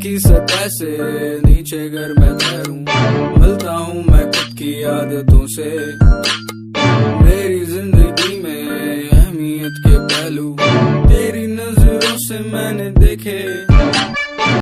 की सतह से नीचे अगर मैं तैरूं, मिलता हूँ मैं खुद की आदतों से। मेरी जिंदगी में अहमियत के पहलू तेरी नजरों से मैंने देखे।